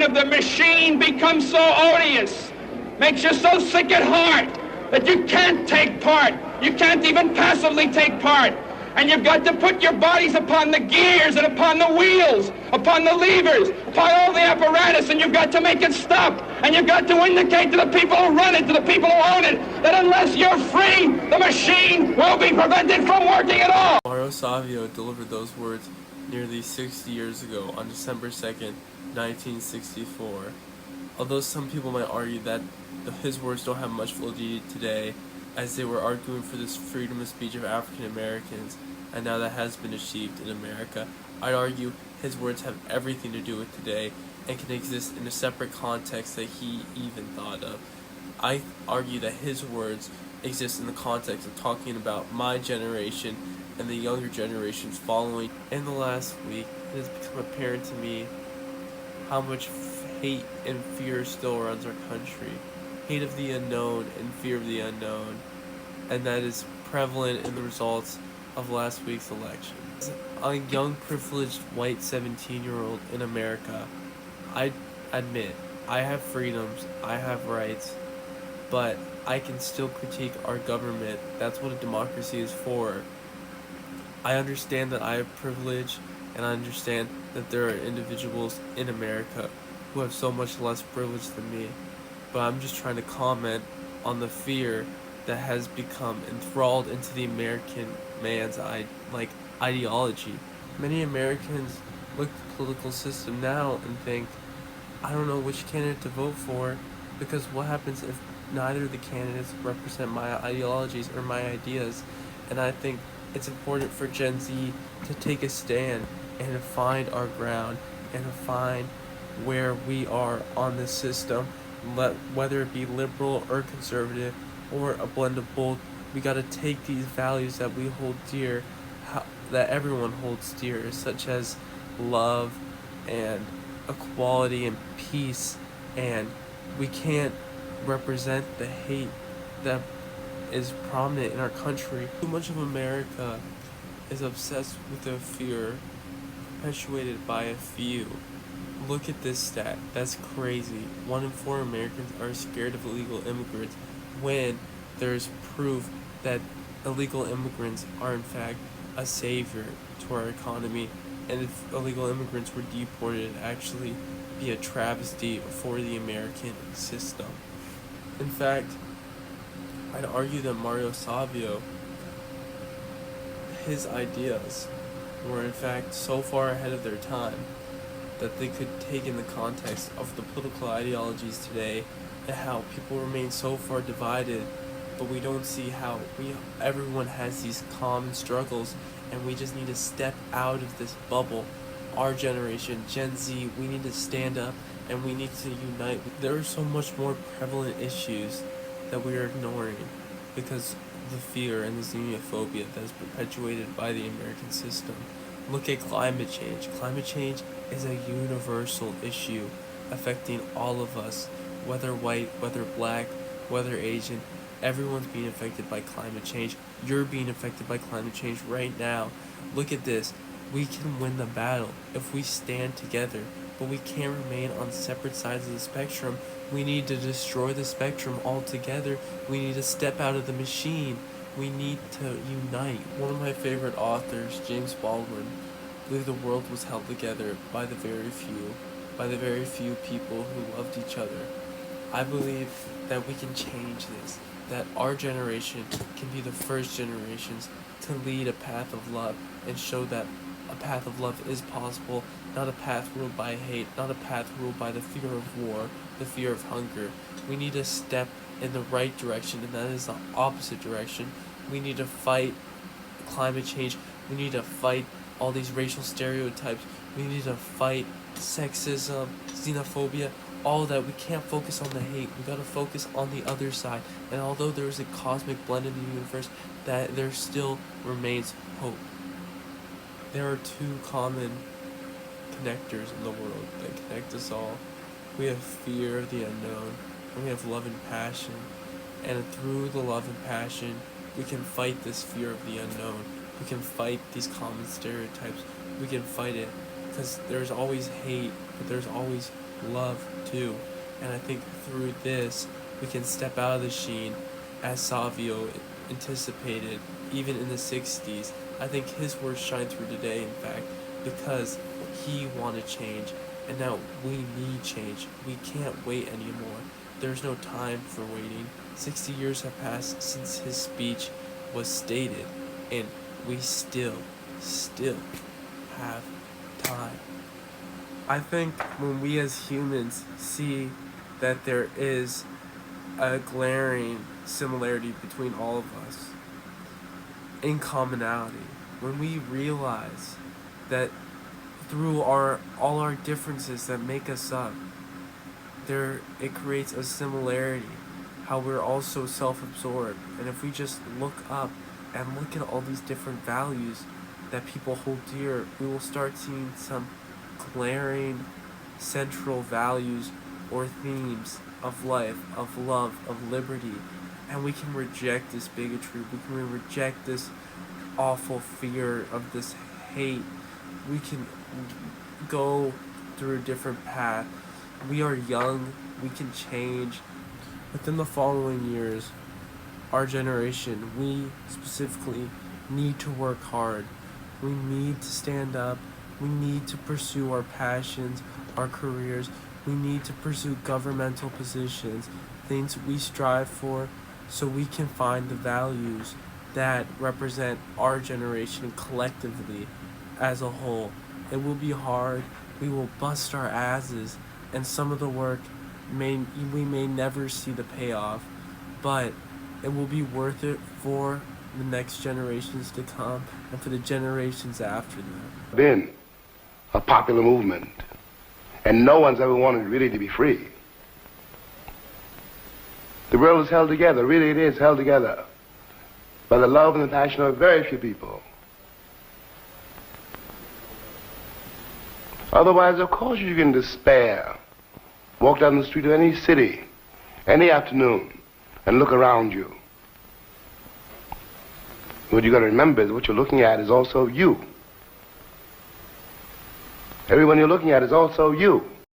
design of the machine becomes so odious, makes you so sick at heart that you can't take part. You can't even passively take part. And you've got to put your bodies upon the gears and upon the wheels, upon the levers, upon all the apparatus, and you've got to make it stop. And you've got to indicate to the people who run it, to the people who own it, that unless you're free, the machine will be prevented from working at all. Mario Savio delivered those words nearly 60 years ago on December 2nd, 1964. Although some people might argue that his words don't have much validity today, as they were arguing for this freedom of speech of African Americans, and now that has been achieved in America, I'd argue his words have everything to do with today and can exist in a separate context that he even thought of. I argue that his words exist in the context of talking about my generation and the younger generations following. In the last week, it has become apparent to me how much hate and fear still runs our country. Hate of the unknown and fear of the unknown, and that is prevalent in the results of last week's election. As a young, privileged, white 17-year-old in America, I admit I have freedoms, I have rights, but I can still critique our government. That's what a democracy is for. I understand that I have privilege, and I understand that there are individuals in America who have so much less privilege than me. But I'm just trying to comment on the fear that has become enthralled into the American man's ideology. Many Americans look at the political system now and think, I don't know which candidate to vote for, because what happens if neither of the candidates represent my ideologies or my ideas? And I think it's important for Gen Z to take a stand and to find our ground and to find where we are on this system. Whether it be liberal or conservative or a blend of both, we got to take these values that we hold dear, that everyone holds dear, such as love and equality and peace, and we can't represent the hate that is prominent in our country. Too much of America is obsessed with a fear perpetuated by a few. Look at this stat. That's crazy. 1 in 4 Americans are scared of illegal immigrants when there's proof that illegal immigrants are in fact a savior to our economy, and if illegal immigrants were deported, it'd actually be a travesty for the American system. In fact, I'd argue that Mario Savio, his ideas were in fact so far ahead of their time that they could take in the context of the political ideologies today and how people remain so far divided, but we don't see how everyone has these common struggles, and we just need to step out of this bubble. Our generation, Gen Z, we need to stand up and we need to unite. There are so much more prevalent issues that we are ignoring because of the fear and the xenophobia that is perpetuated by the American system. Look at climate change. Climate change is a universal issue affecting all of us, whether white, whether black, whether Asian. Everyone's being affected by climate change. You're being affected by climate change right now. Look at this. We can win the battle if we stand together, but we can't remain on separate sides of the spectrum. We need to destroy the spectrum altogether. We need to step out of the machine. We need to unite. One of my favorite authors, James Baldwin, believed the world was held together by the very few people who loved each other. I believe that we can change this, that our generation can be the first generations to lead a path of love and show that a path of love is possible, not a path ruled by hate, not a path ruled by the fear of war, the fear of hunger. We need to step in the right direction, and that is the opposite direction. We need to fight climate change. We need to fight all these racial stereotypes. We need to fight sexism, xenophobia, all that. We can't focus on the hate. We gotta focus on the other side. And although there is a cosmic blend in the universe, that there still remains hope. There are two common connectors in the world that connect us all. We have fear of the unknown, and we have love and passion. And through the love and passion, we can fight this fear of the unknown. We can fight these common stereotypes. We can fight it, because there's always hate, but there's always love too. And I think through this, we can step out of the sheen as Savio anticipated, even in the 60s. I think his words shine through today, in fact, because he wanted change, and now we need change. We can't wait anymore. There's no time for waiting. 60 years have passed since his speech was stated, and we still have time. I think when we as humans see that there is a glaring similarity between all of us in commonality, when we realize that through all our differences that make us up, it creates a similarity, how we're all so self-absorbed. And if we just look up and look at all these different values that people hold dear, we will start seeing some glaring central values or themes of life, of love, of liberty, and we can reject this bigotry. We can reject this awful fear of this hate. We can go through a different path. We are young, we can change. Within the following years, our generation, we specifically need to work hard. We need to stand up. We need to pursue our passions, our careers. We need to pursue governmental positions, things we strive for, so we can find the values that represent our generation collectively as a whole. It will be hard. We will bust our asses, and some of the work we may never see the payoff, but it will be worth it for the next generations to come and for the generations after them. Been a popular movement, and no one's ever wanted really to be free. The world is held together, really it is held together, by the love and the passion of very few people. Otherwise, of course, you can despair. Walk down the street of any city, any afternoon, and look around you. What you got to remember is what you're looking at is also you. Everyone you're looking at is also you.